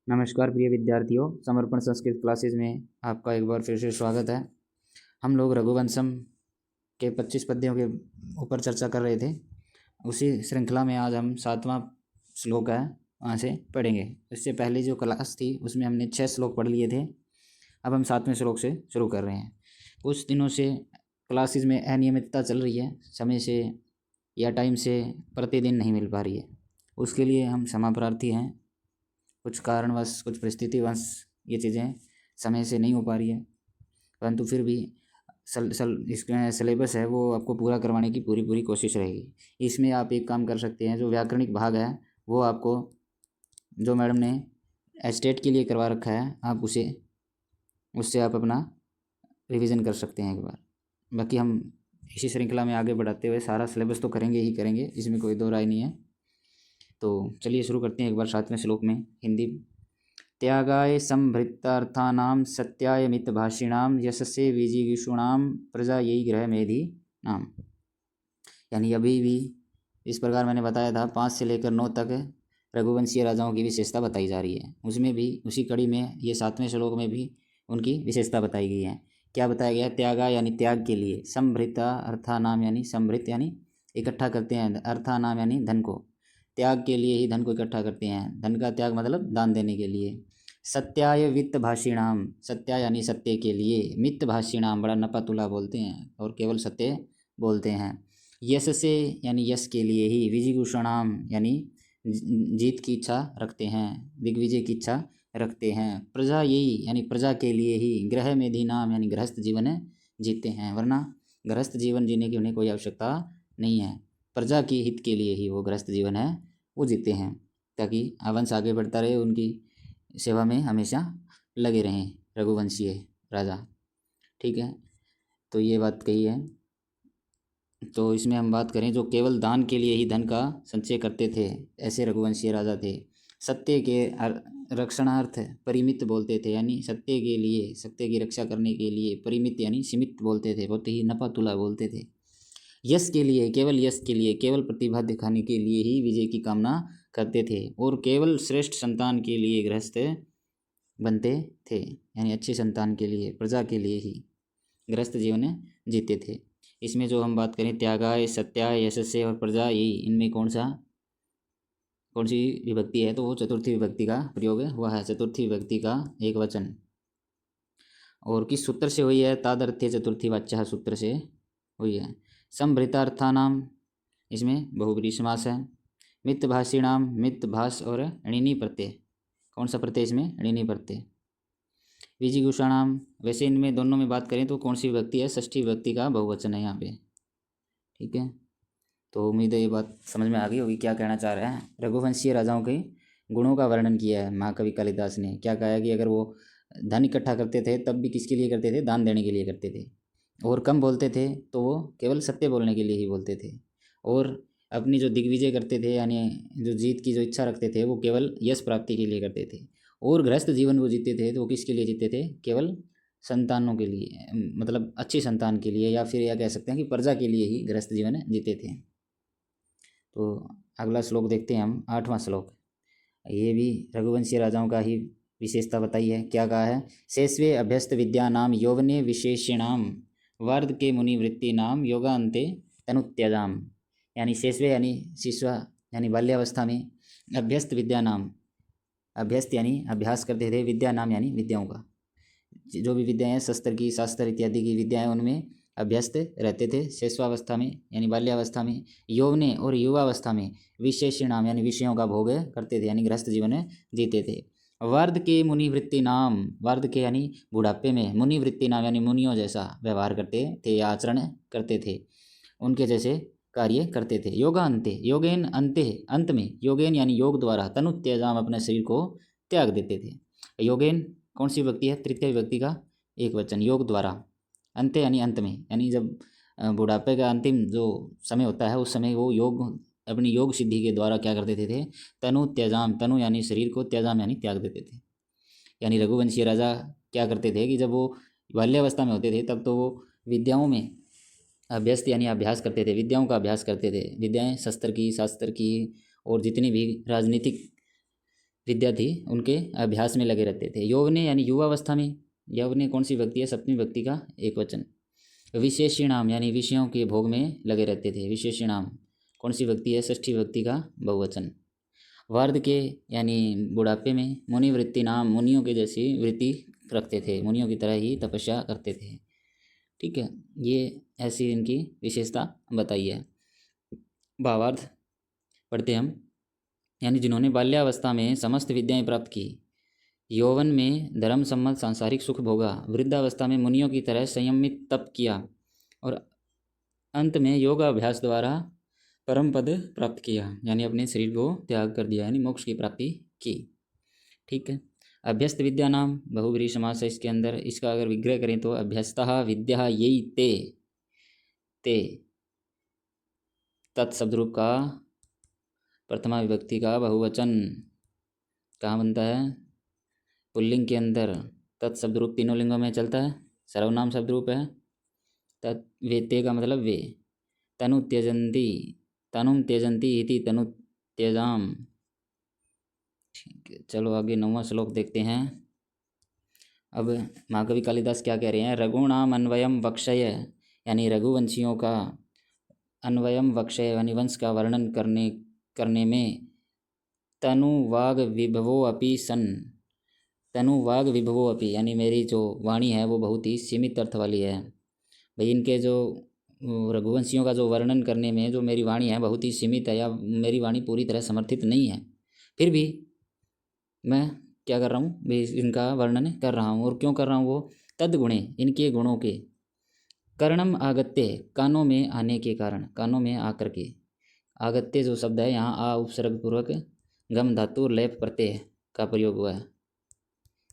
नमस्कार प्रिय विद्यार्थियों, समर्पण संस्कृत क्लासेस में आपका एक बार फिर से स्वागत है। हम लोग रघुवंशम के 25 पद्यों के ऊपर चर्चा कर रहे थे। उसी श्रृंखला में आज हम 7वां श्लोक है, वहाँ से पढ़ेंगे। इससे पहले जो क्लास थी उसमें हमने 6 श्लोक पढ़ लिए थे। अब हम 7वें श्लोक से शुरू कर रहे हैं। कुछ दिनों से क्लासेस में अनियमितता चल रही है, समय से या टाइम से प्रतिदिन नहीं मिल पा रही है। उसके लिए हम क्षमा प्रार्थी हैं। कुछ कारणवश, कुछ परिस्थितिवश ये चीज़ें समय से नहीं हो पा रही है, परंतु फिर भी इसका सिलेबस है वो आपको पूरा करवाने की पूरी कोशिश रहेगी। इसमें आप एक काम कर सकते हैं, जो व्याकरणिक भाग है वो आपको जो मैडम ने एस्टेट के लिए करवा रखा है, आप उससे आप अपना रिवीजन कर सकते हैं एक बार। बाकी हम इसी श्रृंखला में आगे बढ़ाते हुए सारा सिलेबस तो करेंगे ही करेंगे, इसमें कोई दो राय नहीं है। तो चलिए शुरू करते हैं एक बार 7वें श्लोक में हिंदी। त्यागाय संभृतार्थानां सत्याय मितभाषिणां यशसे विजिगीषूणां प्रजायै गृहमेधि नाम। यानी अभी भी इस प्रकार मैंने बताया था 5 से लेकर 9 तक रघुवंशीय राजाओं की विशेषता बताई जा रही है। उसमें भी उसी कड़ी में ये 7वें श्लोक में भी उनकी विशेषता बताई गई है। क्या बताया गया? त्यागा यानी त्याग के लिए, संभृता अर्थानाम यानी संभृत यानी इकट्ठा करते हैं, अर्थानाम यानी धन को, त्याग के लिए ही धन को इकट्ठा करते हैं। धन का त्याग मतलब दान देने के लिए। सत्याय वित्त भाषिणाम, सत्या यानी सत्य के लिए, मित्त भाषिणाम बड़ा नपा तुला बोलते हैं और केवल सत्य बोलते हैं। यश से यानी यश के लिए ही, विजिगुषणाम यानी जीत की इच्छा रखते हैं, दिग्विजय की इच्छा रखते हैं। प्रजा यही यानी प्रजा के लिए ही, गृह मेधि नाम यानी गृहस्थ जीवन जीते हैं, वरना गृहस्थ जीवन जीने की उन्हें कोई आवश्यकता नहीं है। प्रजा की हित के लिए ही वो गृहस्थ जीवन है वो जीते हैं, ताकि वंश आगे बढ़ता रहे, उनकी सेवा में हमेशा लगे रहें रघुवंशीय राजा। ठीक है, तो ये बात कही है। तो इसमें हम बात करें, जो केवल दान के लिए ही धन का संचय करते थे, ऐसे रघुवंशीय राजा थे। सत्य के रक्षणार्थ परिमित बोलते थे, यानी सत्य के लिए, सत्य की रक्षा करने के लिए परिमित यानी सीमित बोलते थे, बहुत ही नपा तुला बोलते थे। यश के लिए, केवल यश के लिए, केवल प्रतिभा दिखाने के लिए ही विजय की कामना करते थे, और केवल श्रेष्ठ संतान के लिए गृहस्थ बनते थे, यानी अच्छी संतान के लिए, प्रजा के लिए ही गृहस्थ जीवन जीते थे। इसमें जो हम बात करें त्यागाय, सत्याय, यशस्से और प्रजा, यही इनमें कौन सी विभक्ति है? तो वो चतुर्थी विभक्ति का प्रयोग हुआ है, चतुर्थी विभक्ति का एक वचन। और किस सूत्र से हुई है? तादर्थ्य चतुर्थी वाच्य सूत्र से हुई है। संभृतार्थानाम, इसमें बहुब्रीहि समास है। मितभाषिणाम, मित भाष और णिनी प्रत्यय, कौन सा प्रत्यय इसमें? णिनी प्रत्यय। विजिगुषाणाम, वैसे इनमें दोनों में बात करें तो कौन सी विभक्ति है? षष्ठी विभक्ति का बहुवचन है यहाँ पे। ठीक है, तो उम्मीद है ये बात समझ में आ गई होगी क्या कहना चाह रहे हैं। रघुवंशीय राजाओं के गुणों का वर्णन किया है महाकवि कालिदास ने। क्या कहा है कि अगर वो धन इकट्ठा करते थे तब भी किसके लिए करते थे? दान देने के लिए करते थे। और कम बोलते थे तो वो केवल सत्य बोलने के लिए ही बोलते थे। और अपनी जो दिग्विजय करते थे, यानी जो जीत की जो इच्छा रखते थे, वो केवल यश प्राप्ति के लिए करते थे। और गृहस्थ जीवन वो जीते थे तो वो किसके लिए जीते थे? केवल संतानों के लिए, मतलब अच्छी संतान के लिए, या फिर यह कह सकते हैं कि प्रजा के लिए ही गृहस्थ जीवन जीते थे। तो अगला श्लोक देखते हैं हम, 8वां श्लोक। ये भी रघुवंशीय राजाओं का ही विशेषता बताई है। क्या कहा है? शेषवे अभ्यस्त विद्या नाम यौवने विशेषिणाम वर्ध के मुनिवृत्ति नाम योगांते तनुत्यजाम। यानी शेषवे यानी शिशु यानी बाल्यावस्था में, अभ्यस्त विद्या नाम, अभ्यस्त यानी अभ्यास करते थे, विद्या नाम यानी विद्याओं का, जो भी विद्याएं हैं, शस्त्र की, शास्त्र इत्यादि की विद्याएं, उनमें अभ्यस्त रहते थे शेषवावस्था में यानी बाल्यावस्था में। यौवने और युवावस्था में विशेषणाम यानी विषयों का भोग करते थे, यानी गृहस्थ जीवन जीते थे। वर्ध के मुनिवृत्ति नाम, वर्ध के यानी बुढ़ापे में, मुनिवृत्ति नाम यानी मुनियों जैसा व्यवहार करते थे या आचरण करते थे, उनके जैसे कार्य करते थे। योगा अंते, योगेन अंते, अंत में, योगेन यानी योग द्वारा, तनु त्यजाम अपने शरीर को त्याग देते थे। योगेन कौन सी विभक्ति है? तृतीय विभक्ति का एक वचन, योग द्वारा। अंत्य यानी अंत में, यानी जब बुढ़ापे का अंतिम जो समय होता है उस समय वो योग, अपनी योग सिद्धि के द्वारा क्या कर देते थे? तनु त्यजाम, तनु यानी शरीर को, त्यजाम यानी त्याग देते थे। यानी रघुवंशीय राजा क्या करते थे कि जब वो बाल्यावस्था में होते थे तब तो वो विद्याओं में अभ्यस्त यानी अभ्यास करते थे, विद्याओं का अभ्यास करते थे। विद्याएं शस्त्र की, शास्त्र की, और जितनी भी राजनीतिक विद्यार्थी उनके अभ्यास में लगे रहते थे। यौवने यानी युवावस्था में, यौवने कौन सी व्यक्ति है, सप्तमी व्यक्ति का एक वचन। विशेषिणाम यानी विषयों के भोग में लगे रहते थे, विशेषिणाम कौन सी व्यक्ति है, षष्ठी व्यक्ति का बहुवचन। वार्ध के यानी बुढ़ापे में, मुनि वृत्ति नाम मुनियों के जैसी वृत्ति रखते थे, मुनियों की तरह ही तपस्या करते थे। ठीक है, ये ऐसी इनकी विशेषता बताई है। भावार्थ पढ़ते हम, यानी जिन्होंने बाल्यावस्था में समस्त विद्याएं प्राप्त की, यौवन में धर्म सम्मत सांसारिक सुख भोगा, वृद्धावस्था में मुनियों की तरह संयमित तप किया और अंत में योगाभ्यास द्वारा परम पद प्राप्त किया, यानी अपने शरीर को त्याग कर दिया, यानी मोक्ष की प्राप्ति की। ठीक है, अभ्यस्त विद्या नाम बहुब्रीहि समास है इसके अंदर। इसका अगर विग्रह करें तो अभ्यस्तः विद्या यही ते, ते तत्शब्द रूप का प्रथमा विभक्ति का बहुवचन कहाँ बनता है, पुल्लिंग के अंदर। तत्शब्द रूप तीनों लिंगों में चलता है, सर्वनाम शब्द रूप है। तत् वे ते का मतलब वे, तनु त्यजंती, तनुम त्यजंती इति तनु त्यजाम। ठीक है, चलो आगे 9वां श्लोक देखते हैं। अब महाकवि कालिदास क्या कह रहे हैं, रघुणाम अन्वयम वक्षय, यानी रघुवंशियों का अन्वयम वक्षय यानी वंश का वर्णन करने में तनु वाग विभवो अपि सन, तनु वाग विभवो अपि यानी मेरी जो वाणी है वो बहुत ही सीमित अर्थ वाली है। भाई इनके जो रघुवंशियों का जो वर्णन करने में जो मेरी वाणी है बहुत ही सीमित है, या मेरी वाणी पूरी तरह समर्थित नहीं है, फिर भी मैं क्या कर रहा हूँ, भी इनका वर्णन कर रहा हूँ। और क्यों कर रहा हूँ वो, तद गुणे इनके गुणों के, कर्णम आगत्य कानों में आने के कारण, कानों में आकर के। आगत्य जो शब्द है यहाँ आ उपसर्ग पूर्वक गम धातु लेप प्रत्यय का प्रयोग हुआ है,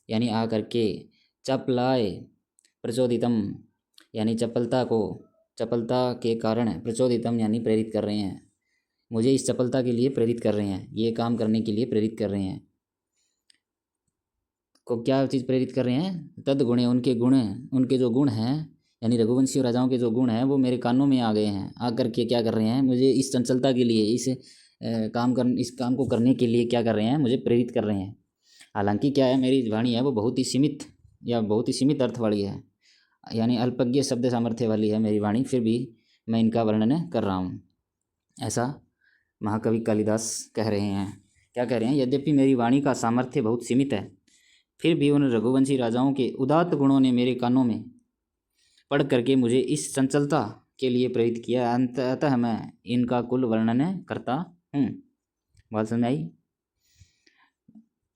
यानी आ करके। चपलाय प्रचोदितम यानी चपलता को, चपलता के कारण, प्रचोदितम यानी प्रेरित कर रहे हैं, मुझे इस चपलता के लिए प्रेरित कर रहे हैं, ये काम करने के लिए प्रेरित कर रहे हैं। को क्या चीज़ प्रेरित कर रहे हैं, तद गुणे उनके गुण, उनके जो गुण हैं, यानी रघुवंशी राजाओं के जो गुण हैं वो मेरे कानों में आ गए हैं। आकर के क्या कर रहे हैं, मुझे इस चंचलता के लिए, इस काम को करने के लिए क्या कर रहे हैं, मुझे प्रेरित कर रहे हैं। हालांकि क्या है, मेरी वाणी है वो बहुत ही सीमित या बहुत ही सीमित अर्थ वाली है, यानी अल्पज्ञ शब्द सामर्थ्य वाली है मेरी वाणी, फिर भी मैं इनका वर्णन कर रहा हूँ। ऐसा महाकवि कालिदास कह रहे हैं। क्या कह रहे हैं, यद्यपि मेरी वाणी का सामर्थ्य बहुत सीमित है, फिर भी उन रघुवंशी राजाओं के उदात्त गुणों ने मेरे कानों में पढ़ करके मुझे इस चंचलता के लिए प्रेरित किया। अंततः मैं इनका कुल वर्णन करता हूँ। बात समझ आई।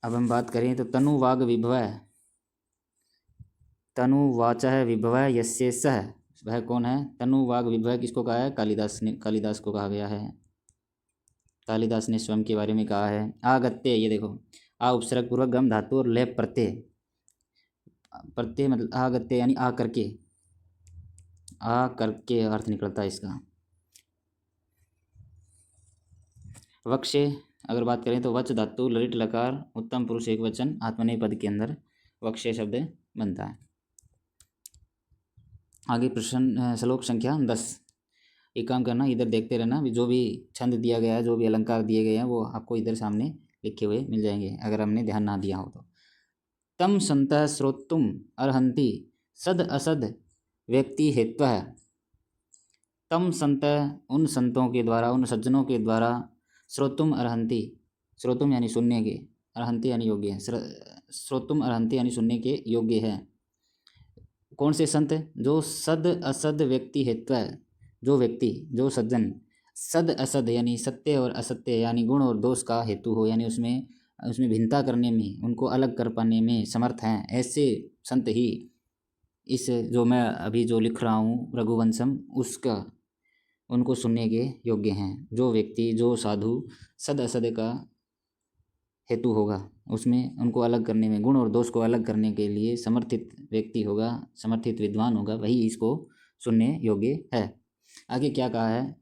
अब हम बात करें तो तनु वाग विभव, तनु वाचः विभव यस्य सः, वह कौन है, तनु वाग विभव किसको कहा है, कालिदास को कहा गया है। कालिदास ने स्वयं के बारे में कहा है। आगत्य, ये देखो आ उपसर्ग पूर्वक गम धातु और लेप प्रत्यय, प्रत्यय मतलब आगत्य यानी आ करके, आ करके अर्थ निकलता है इसका। वक्षे अगर बात करें तो वच धातु ललित लकार उत्तम पुरुष एक वचन आत्मनेय पद के अंदर वक्षे शब्द बनता है। आगे प्रश्न श्लोक संख्या 10। एक काम करना, इधर देखते रहना, जो भी छंद दिया गया है, जो भी अलंकार दिए गए हैं वो आपको इधर सामने लिखे हुए मिल जाएंगे, अगर हमने ध्यान ना दिया हो तो। तम संतः श्रोतुम अर्हन्ति सद असद व्यक्ति हेत्व, तम संतः उन संतों के द्वारा, उन सज्जनों के द्वारा, श्रोतुम अर्हन्ति, श्रोतुम यानी सुनने के, अर्हन्ति यानी योग्य है, श्रोतुम अर्हन्ति यानी सुनने के योग्य है। कौन से संत, जो सद असद व्यक्ति हेत्व, जो व्यक्ति, जो सज्जन सद असद यानी सत्य और असत्य यानी गुण और दोष का हेतु हो, यानी उसमें भिन्नता करने में, उनको अलग कर पाने में समर्थ हैं, ऐसे संत ही इस जो मैं अभी जो लिख रहा हूँ रघुवंशम, उसका उनको सुनने के योग्य हैं। जो व्यक्ति, जो साधु सद असद का हेतु होगा, उसमें उनको अलग करने में, गुण और दोष को अलग करने के लिए समर्थित व्यक्ति होगा, समर्थित विद्वान होगा, वही इसको सुनने योग्य है। आगे क्या कहा है,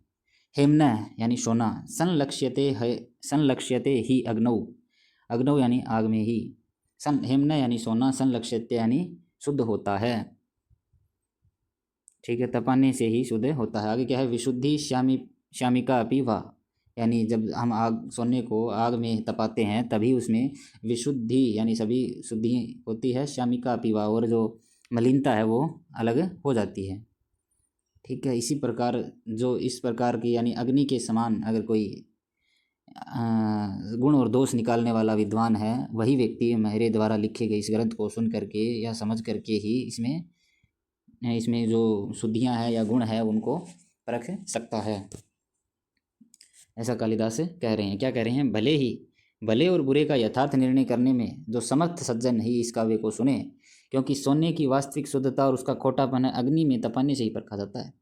हेमना यानी सोना, संलक्ष्यते ही अग्नौ, अग्नौ यानी आग में ही, हेमना यानी सोना, संलक्ष्यते यानी शुद्ध होता है। ठीक है, तपाने से ही शुद्ध होता है। आगे क्या है, विशुद्धि श्यामिका अपि वा, यानी जब हम आग सोने को आग में तपाते हैं तभी उसमें विशुद्धि यानी सभी शुद्धि होती है, श्यामिका पीवा, और जो मलिनता है वो अलग हो जाती है। ठीक है, इसी प्रकार जो इस प्रकार की यानी अग्नि के समान अगर कोई गुण और दोष निकालने वाला विद्वान है, वही व्यक्ति मेरे द्वारा लिखे गए इस ग्रंथ को सुन करके या समझ करके ही इसमें जो शुद्धियाँ हैं या गुण है उनको परख सकता है। ऐसा कालिदास कह रहे हैं। क्या कह रहे हैं? भले और बुरे का यथार्थ निर्णय करने में जो समर्थ सज्जन ही इस काव्य को सुने, क्योंकि सोने की वास्तविक शुद्धता और उसका खोटापन अग्नि में तपाने से ही परखा जाता है।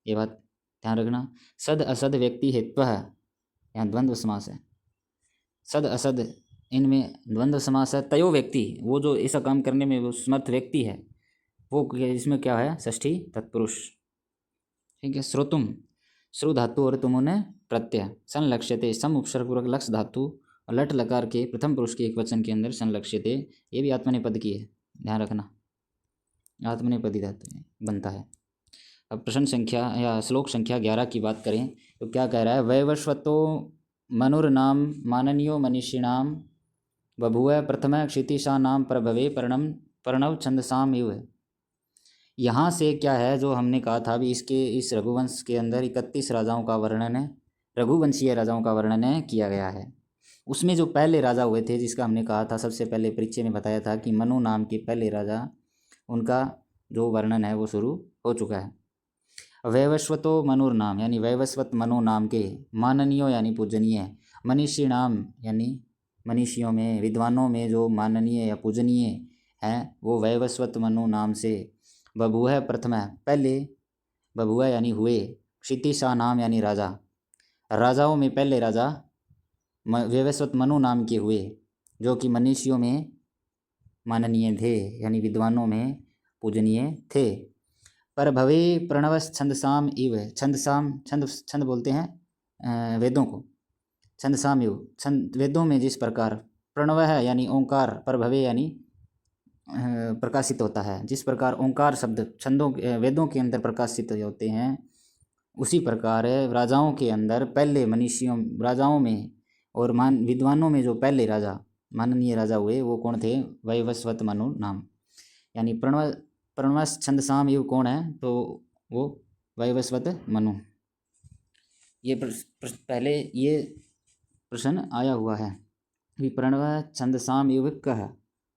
ये बात ध्यान रखना। सद असद व्यक्ति हेत्व, यहाँ द्वंद्व समास है, सद असद इनमें द्वंद्व समास है। तयो व्यक्ति, वो जो ऐसा काम करने में वो समर्थ व्यक्ति है, वो इसमें क्या है? षष्ठी तत्पुरुष। ठीक है। श्रोतुम, श्रु धातु और तुमुने प्रत्यय, संलक्ष्यते सम उपसर्ग पूर्वक लक्ष्य धातु और लट लकार के प्रथम पुरुष के एक वचन के अंदर संलक्ष्यते, ये भी आत्मनेपद की है, ध्यान रखना, आत्मनेपदी धातु में बनता है। अब प्रश्न संख्या या श्लोक संख्या 11 की बात करें तो क्या कह रहा है? वैवस्वतो मनुर्नाम माननीयो मनीषिणाम बभुव प्रथम क्षितिशा नाम प्रभवे प्रणव छंदसाम इव। यहाँ से क्या है, जो हमने कहा था अभी, इस रघुवंश के अंदर 31 राजाओं का वर्णन है, रघुवंशीय राजाओं का वर्णन किया गया है। उसमें जो पहले राजा हुए थे, जिसका हमने कहा था सबसे पहले परिचय में बताया था कि मनु नाम के पहले राजा, उनका जो वर्णन है वो शुरू हो चुका है। वैवस्वतो मनुर नाम यानी वैवस्वत मनु नाम के, माननीय यानी पूजनीय, मनीषी नाम यानी मनीषियों में विद्वानों में जो माननीय या पूजनीय हैं, वो वैवस्वत मनु नाम से बभुव प्रथम, पहले बभुव यानी हुए, क्षितिशा नाम यानी राजा, राजाओं में पहले राजा वैवस्वत मनु नाम के हुए, जो कि मनीषियों में माननीय थे यानी विद्वानों में पूजनीय थे। पर भवे प्रणव छंदसाम इव, छंद बोलते हैं वेदों को, छंदसाम इव, छंद वेदों में जिस प्रकार प्रणव है यानी ओंकार, पर भवे यानी प्रकाशित होता है, जिस प्रकार ओंकार शब्द छंदों वेदों के अंदर प्रकाशित होते हैं, उसी प्रकार राजाओं के अंदर पहले मनीषियों राजाओं में और विद्वानों में जो पहले राजा माननीय राजा हुए वो कौन थे? वैवस्वत मनु नाम, यानी प्रणव छंदसाम युग कौन है? तो वो वैवस्वत मनु। ये पहले ये प्रश्न आया हुआ है कि प्रणव छंदसाम युग कह,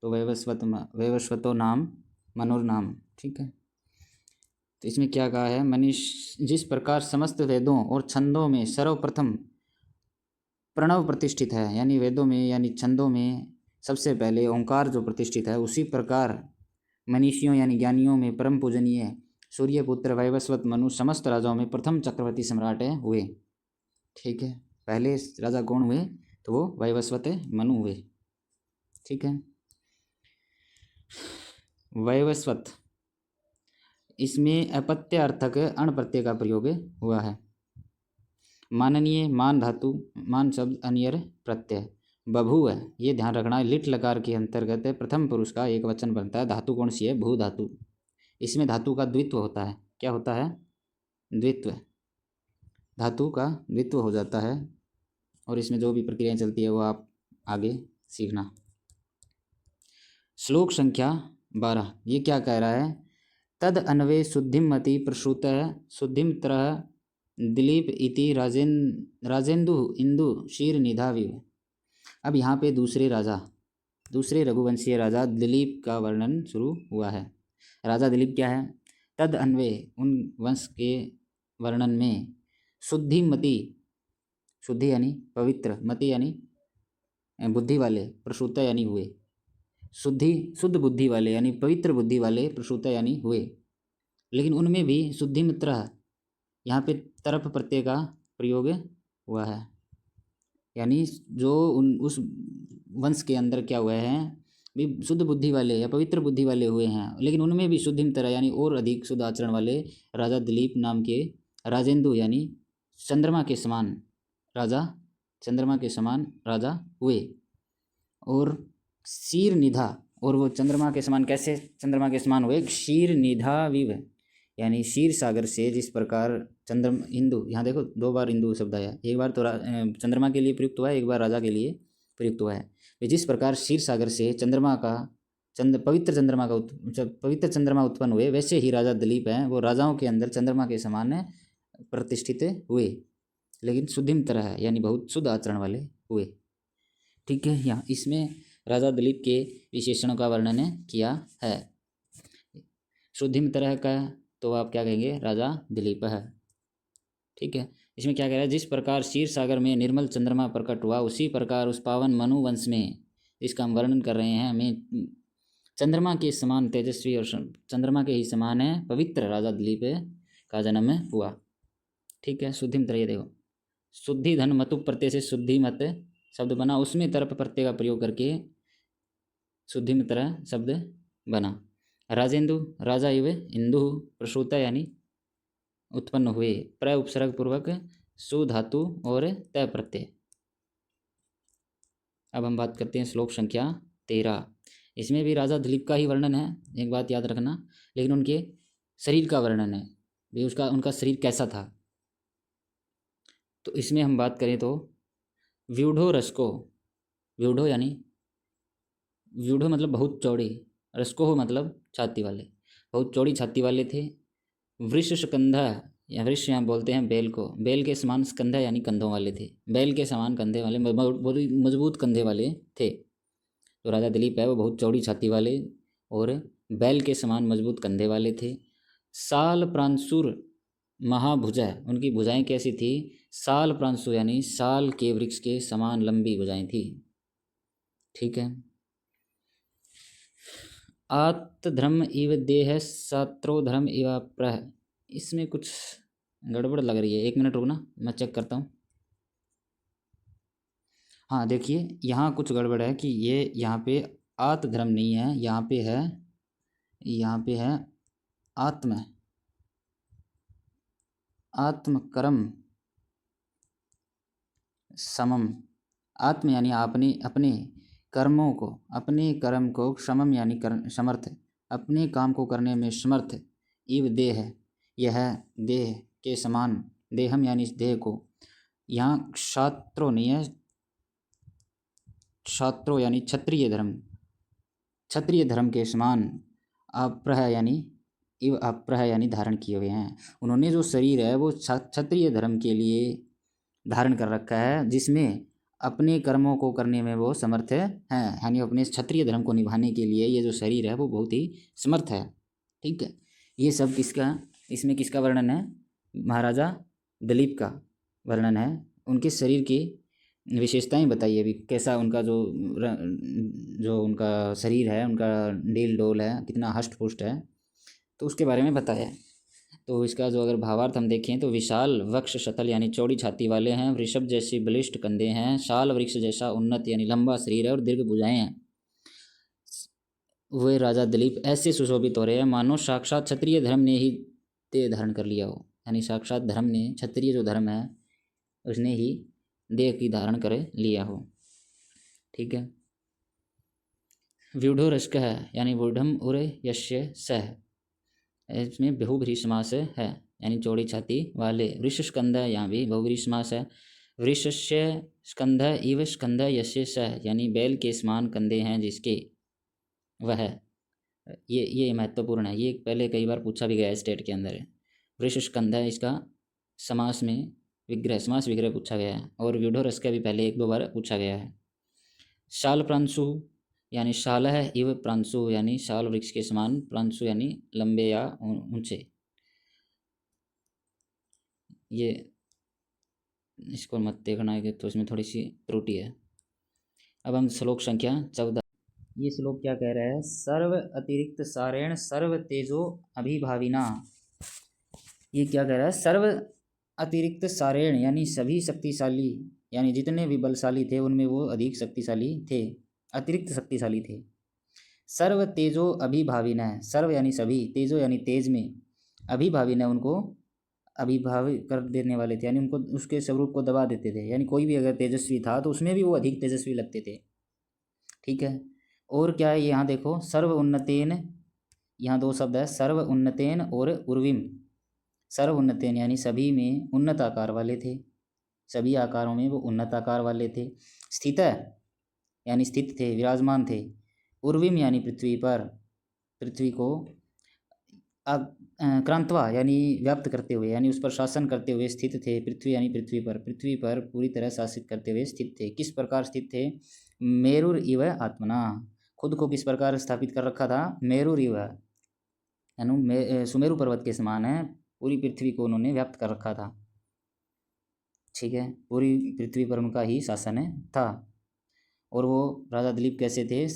तो वैवस्वतो नाम मनुर नाम। ठीक है, तो इसमें क्या कहा है? मनीष जिस प्रकार समस्त वेदों और छंदों में सर्वप्रथम प्रणव प्रतिष्ठित है, यानी वेदों में यानी छंदों में सबसे पहले ओंकार जो प्रतिष्ठित है, उसी प्रकार मनीषियों यानी ज्ञानियों में परम पूजनीय सूर्यपुत्र वैवस्वत मनु समस्त राजाओं में प्रथम चक्रवर्ती सम्राट हुए। ठीक है, पहले राजा कौन हुए? तो वो वैवस्वत मनु हुए। ठीक है, वैवस्वत, इसमें अपत्य अर्थक अण प्रत्यय का प्रयोग हुआ है। माननीय, मान धातु, मान शब्द अनियर प्रत्यय, बभुव, ये ध्यान रखना, लिट लकार के अंतर्गत प्रथम पुरुष का एक वचन बनता है। धातु कौन सी है? भू धातु। इसमें धातु का द्वित्व होता है। क्या होता है? द्वित्व, धातु का द्वित्व हो जाता है, और इसमें जो भी प्रक्रियाएं चलती है वो आप आगे सीखना। श्लोक संख्या 12, ये क्या कह रहा है? तद अन्वे शुद्धिम मति प्रसूत शुद्धिम तरह दिलीप इति राजेंदु इंदु शीर निधाविव। अब यहाँ पे दूसरे रघुवंशीय राजा दिलीप का वर्णन शुरू हुआ है। राजा दिलीप क्या है? तद अन्वे, उन वंश के वर्णन में, शुद्धि मति, शुद्धि यानी पवित्र, मति यानी बुद्धि वाले, प्रसूत यानी हुए, शुद्ध बुद्धि वाले यानी पवित्र बुद्धि वाले, प्रसूत यानी हुए। लेकिन उनमें भी शुद्धि मित्र, यहाँ पे तरफ प्रत्यय का प्रयोग हुआ है, यानी जो उस वंश के अंदर क्या हुए हैं भी शुद्ध बुद्धि वाले या पवित्र बुद्धि वाले हुए हैं, लेकिन उनमें भी शुद्धिम तरह यानी और अधिक शुद्ध आचरण वाले राजा दिलीप नाम के राजेंदु यानी चंद्रमा के समान राजा हुए। और शीर निधा, और वो चंद्रमा के समान, कैसे चंद्रमा के समान हुए? शीर निधा विव, यानी क्षीर सागर से जिस प्रकार चंद्रमा इंदु, यहाँ देखो 2 बार इंदु शब्द आया, एक बार तो चंद्रमा के लिए प्रयुक्त हुआ है, एक बार राजा के लिए प्रयुक्त हुआ है। जिस प्रकार क्षीर सागर से चंद्रमा का पवित्र चंद्रमा उत्पन्न हुए, वैसे ही राजा दिलीप हैं वो राजाओं के अंदर चंद्रमा के समान प्रतिष्ठित हुए, लेकिन शुद्धिम तरह है, यानी बहुत शुद्ध आचरण वाले हुए। ठीक है, यहाँ इसमें राजा दिलीप के विशेषणों का वर्णन किया है। शुद्धिम तरह का तो आप क्या कहेंगे, राजा दिलीप है। ठीक है, इसमें क्या कह रहा है, जिस प्रकार क्षीर सागर में निर्मल चंद्रमा प्रकट हुआ, उसी प्रकार उस पावन मनु वंश में, इसका हम वर्णन कर रहे हैं, हमें चंद्रमा के समान तेजस्वी और चंद्रमा के ही समान है पवित्र राजा दिलीप का जन्म हुआ। ठीक है, शुद्धिम तरह, देखो शुद्धि धन मतु प्रत्यय से शुद्धि मत शब्द बना, उसमें तरप प्रत्यय का प्रयोग करके शुद्धिम तरह शब्द बना। राजेंदु, राजा इव इंदु प्रसूता यानी उत्पन्न हुए, प्र उपसर्ग पूर्वक सु धातु और तय प्रत्यय। अब हम बात करते हैं श्लोक संख्या 13। इसमें भी राजा दिलीप का ही वर्णन है, एक बात याद रखना, लेकिन उनके शरीर का वर्णन है भी, उनका शरीर कैसा था। तो इसमें हम बात करें तो व्यूढ़ो रसको, व्यूढ़ो यानी व्यूढ़ो मतलब बहुत चौड़ी, रसको मतलब छाती वाले, बहुत चौड़ी छाती वाले थे। वृष स्कंधा, या वृष यहाँ बोलते हैं बैल को, बैल के समान स्कंधा यानी कंधों वाले थे, बैल के समान कंधे वाले, बहुत मजबूत कंधे वाले थे। तो राजा दिलीप है वो बहुत चौड़ी छाती वाले और बैल के समान मजबूत कंधे वाले थे। साल प्रांसुर महाभुजा, उनकी भुजाएं कैसी थी, साल प्रांशु यानी साल के वृक्ष के समान लंबी भुजाएं थी। ठीक है, आत्धर्म इव देह सात्रो धर्म इव प्रह, इसमें कुछ गड़बड़ लग रही है, 1 मिनट रुकना मैं चेक करता हूँ। हाँ देखिए, यहाँ कुछ गड़बड़ है कि ये यहाँ पे आत्धर्म नहीं है, यहाँ पे है आत्मकर्म समम। आत्म यानी आपने अपने कर्मों को, अपने कर्म को, समम यानी समर्थ, अपने काम को करने में समर्थ, इव देह यह देह के समान, देहम यानी इस देह को, यहाँ क्षात्रो नहीं है, क्षात्रो यानी क्षत्रिय धर्म, क्षत्रिय धर्म के समान, अप्रह यानी इव अप्रह यानी धारण किए हुए हैं। उन्होंने जो शरीर है वो क्षत्रिय धर्म के लिए धारण कर रखा है, जिसमें अपने कर्मों को करने में वो समर्थ हैं, यानी अपने क्षत्रिय धर्म को निभाने के लिए ये जो शरीर है वो बहुत ही समर्थ है। ठीक है, ये सब इसमें किसका वर्णन है, महाराजा दिलीप का वर्णन है। उनके शरीर की विशेषताएं बताइए अभी, कैसा उनका जो उनका शरीर है, उनका डील डोल है, कितना हष्ट पुष्ट है, तो उसके बारे में बताया। तो इसका जो अगर भावार्थ हम देखें तो विशाल वक्ष शतल यानी चौड़ी छाती वाले हैं, वृषभ जैसी बलिष्ठ कंधे हैं, शाल वृक्ष जैसा उन्नत यानी लंबा शरीर है और दीर्घ भुजाएं हैं। वे राजा दिलीप ऐसे सुशोभित हो रहे हैं मानो साक्षात क्षत्रिय धर्म ने ही देह धारण कर लिया हो, यानी साक्षात धर्म ने, क्षत्रिय जो धर्म है उसने ही देह की धारण कर लिया हो। ठीक है, व्यूढ़ो रश्क है यानी वूढ़म उर यश्य सह, इसमें बहुव्रीहि समास है, यानी चौड़ी छाती वाले। वृष स्कंध, यहाँ भी बहुव्रीहि समास है। वृषस्य स्कंध इव स्कंध यस्य सह, यानी बैल के समान कंधे हैं जिसके, वह, ये महत्वपूर्ण है, ये पहले कई बार पूछा भी गया है स्टेट के अंदर। वृष स्कंध है, इसका समास में विग्रह, समास विग्रह पूछा गया है, और व्यूढ़ो रस का भी पहले 1-2 बार पूछा गया है। शाल प्रांशु यानी शाल है, इव प्रांशु यानी शाल वृक्ष के समान, प्रांशु यानी लंबे या ऊंचे। ये इसको मत देखना है तो इसमें थोड़ी सी त्रुटि है। अब हम श्लोक संख्या 14, ये श्लोक क्या कह रहा है, सर्व अतिरिक्त सारेण सर्व तेजो अभिभाविना। ये क्या कह रहा है, सर्व अतिरिक्त सारेण यानी सभी शक्तिशाली, यानी जितने भी बलशाली थे उनमें वो अधिक शक्तिशाली थे, अतिरिक्त शक्तिशाली थे। सर्व तेजो अभिभाविन है, सर्व यानी सभी, तेजो यानी तेज में, अभिभाविन है उनको अभिभावित कर देने वाले थे, यानी उनको उसके स्वरूप को दबा देते थे, यानी कोई भी अगर तेजस्वी था तो उसमें भी वो अधिक तेजस्वी लगते थे। ठीक है, और क्या है यहाँ देखो, सर्व उन्नतेन यहाँ दो शब्द है, सर्व उन्नतेन और उर्विम। सर्व उन्नतेन यानी सभी में उन्नत आकार वाले थे, सभी आकारों में वो उन्नत आकार वाले थे। स्थित यानी स्थित थे, विराजमान थे। उर्विम यानी पृथ्वी पर, पृथ्वी को क्रांतवा यानी व्याप्त करते हुए, यानी उस पर शासन करते हुए स्थित थे। पृथ्वी यानी पृथ्वी पर पूरी तरह शासित करते हुए स्थित थे। किस प्रकार स्थित थे? मेरुर इव आत्मना, खुद को किस प्रकार स्थापित कर रखा था? मेरुर इव यानी सुमेरु पर्वत के समान है, पूरी पृथ्वी को उन्होंने व्याप्त कर रखा था। ठीक है, पूरी पृथ्वी पर उनका ही शासन था। और वो राजा दिलीप कैसे थे?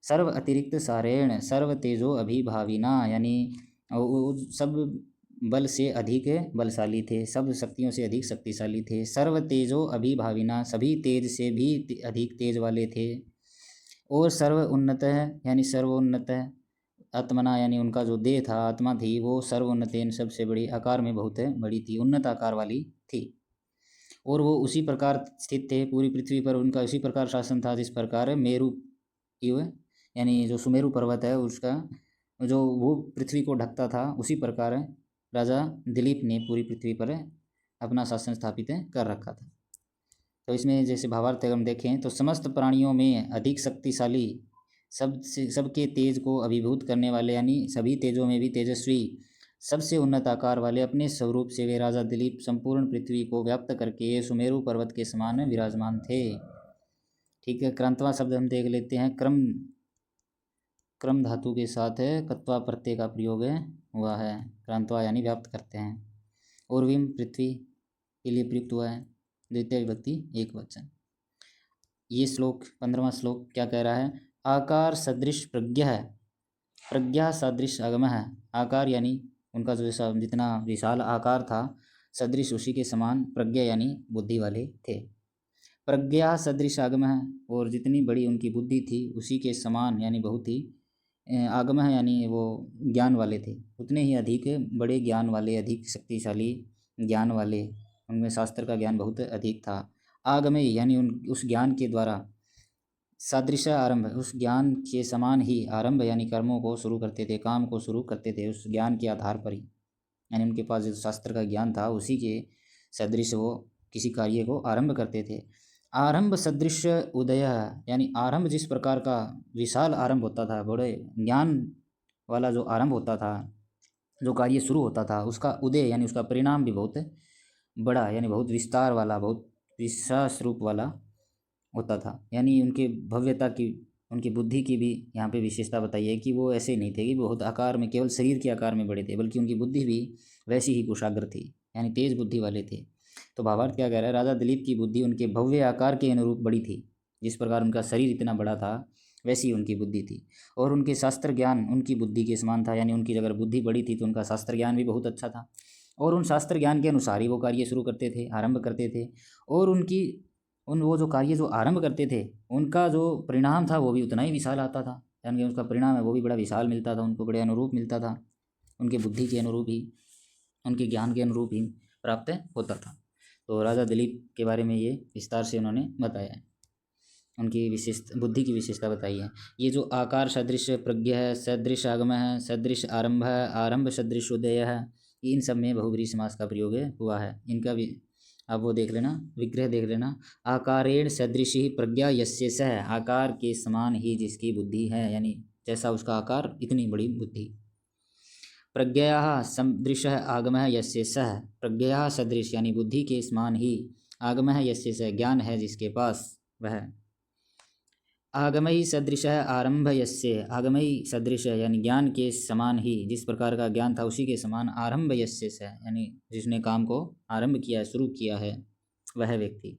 सर्व अतिरिक्त सारेण सर्व तेजो अभिभाविना, यानी वो सब बल से अधिक बलशाली थे, सब शक्तियों से अधिक शक्तिशाली थे। सर्व तेजो अभिभाविना, सभी तेज से भी अधिक तेज वाले थे। और सर्व उन्नत है यानी सर्वोन्नत है। आत्मना यानी उनका जो देह था, आत्मा थी, वो सर्वोन्नतेन सबसे बड़ी, आकार में बहुत बड़ी थी, उन्नत आकार वाली थी। और वो उसी प्रकार स्थित थे पूरी पृथ्वी पर, उनका उसी प्रकार शासन था जिस प्रकार मेरु इव यानी जो सुमेरु पर्वत है उसका जो वो पृथ्वी को ढकता था, उसी प्रकार राजा दिलीप ने पूरी पृथ्वी पर अपना शासन स्थापित कर रखा था। तो इसमें जैसे भावार्थ हम देखें तो समस्त प्राणियों में अधिक शक्तिशाली, सबके तेज को अभिभूत करने वाले, यानी सभी तेजों में भी तेजस्वी, सबसे उन्नत आकार वाले अपने स्वरूप से वे राजा दिलीप संपूर्ण पृथ्वी को व्याप्त करके सुमेरु पर्वत के समान विराजमान थे। ठीक है, क्रांतवा शब्द हम देख लेते हैं। क्रम धातु के साथ है कत्वा प्रत्यय का प्रयोग हुआ है। क्रांतवा यानी व्याप्त करते हैं। उर्विम पृथ्वी के लिए प्रयुक्त हुआ है, द्वितीय विभक्ति एक वचन। ये श्लोक 15वां श्लोक क्या कह रहा है? आकार सदृश प्रज्ञा है, प्रज्ञा सदृश आगम है। आकार यानी उनका जो जितना विशाल आकार था, सदृश उसी के समान, प्रज्ञा यानी बुद्धि वाले थे। प्रज्ञा सदृश आगम है, और जितनी बड़ी उनकी बुद्धि थी उसी के समान यानी बहुत ही आगम है यानी वो ज्ञान वाले थे, उतने ही अधिक बड़े ज्ञान वाले, अधिक शक्तिशाली ज्ञान वाले, उनमें शास्त्र का ज्ञान बहुत अधिक था। आगमे यानी उस ज्ञान के द्वारा, सादृश आरंभ उस ज्ञान के समान ही, आरंभ यानी कर्मों को शुरू करते थे, काम को शुरू करते थे उस ज्ञान के आधार पर ही, यानी उनके पास जो शास्त्र का ज्ञान था उसी के सदृश वो किसी कार्य को आरंभ करते थे। आरंभ सदृश उदय यानी आरंभ जिस प्रकार का विशाल आरंभ होता था, बड़े ज्ञान वाला जो आरंभ होता था, जो कार्य शुरू होता था, उसका उदय यानी उसका परिणाम भी बहुत बड़ा यानी बहुत विस्तार वाला, बहुत विश्वास रूप वाला होता था। यानी उनके भव्यता की, उनकी बुद्धि की भी यहाँ पे विशेषता बताई है कि वो ऐसे नहीं थे कि बहुत आकार में, केवल शरीर के आकार में बड़े थे, बल्कि उनकी बुद्धि भी वैसी ही कुशाग्र थी, यानी तेज बुद्धि वाले थे। तो भावार्थ क्या कह रहा है? राजा दिलीप की बुद्धि उनके भव्य आकार के अनुरूप बड़ी थी, जिस प्रकार उनका शरीर इतना बड़ा था वैसी उनकी बुद्धि थी। और उनके शास्त्र ज्ञान उनकी बुद्धि के समान था, यानी उनकी अगर बुद्धि बड़ी थी तो उनका शास्त्र ज्ञान भी बहुत अच्छा था, और उन शास्त्र ज्ञान के अनुसार ही वो कार्य शुरू करते थे, आरंभ करते थे। और वो जो कार्य जो आरंभ करते थे, उनका जो परिणाम था वो भी उतना ही विशाल आता था, यानी उसका परिणाम है वो भी बड़ा विशाल मिलता था, उनको बड़े अनुरूप मिलता था, उनके बुद्धि के अनुरूप ही, उनके ज्ञान के अनुरूप ही प्राप्त होता था। तो राजा दिलीप के बारे में ये विस्तार से उन्होंने बताया है, उनकी विशेषता, बुद्धि की विशेषता बताई है। ये जो आकार सदृश प्रज्ञा है, सदृश आगम है, सदृश आरंभ है, आरंभ सदृश उदय है, इन सब में बहुब्रीहि समास का प्रयोग हुआ है। इनका भी अब वो देख लेना, विग्रह देख लेना। आकारेण सदृश ही प्रज्ञा यस्य सह, आकार के समान ही जिसकी बुद्धि है, यानी जैसा उसका आकार इतनी बड़ी बुद्धि। प्रज्ञया सदृश आगम यस्य सह, प्रज्ञया सदृश यानी बुद्धि के समान ही, आगम यस्य सह ज्ञान है जिसके पास वह। आगमई सदृश आरंभ यस्य, आगमई सदृश यानी ज्ञान के समान ही, जिस प्रकार का ज्ञान था उसी के समान, आरंभ यस्य से यानी जिसने काम को आरंभ किया, शुरू किया है वह व्यक्ति।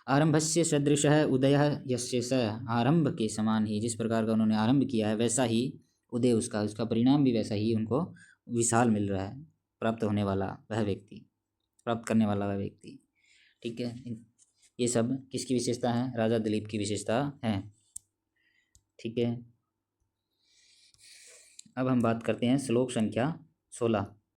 आरंभस्य सदृश उदय यस्य स, आरंभ के समान ही, जिस प्रकार का उन्होंने आरंभ किया है वैसा ही उदय उसका परिणाम भी वैसा ही उनको विशाल मिल रहा है, प्राप्त होने वाला वह व्यक्ति, प्राप्त करने वाला वह व्यक्ति। ठीक है, ये सब किसकी विशेषता है? राजा दिलीप की विशेषता है। ठीक है, अब हम बात करते हैं श्लोक संख्या 16।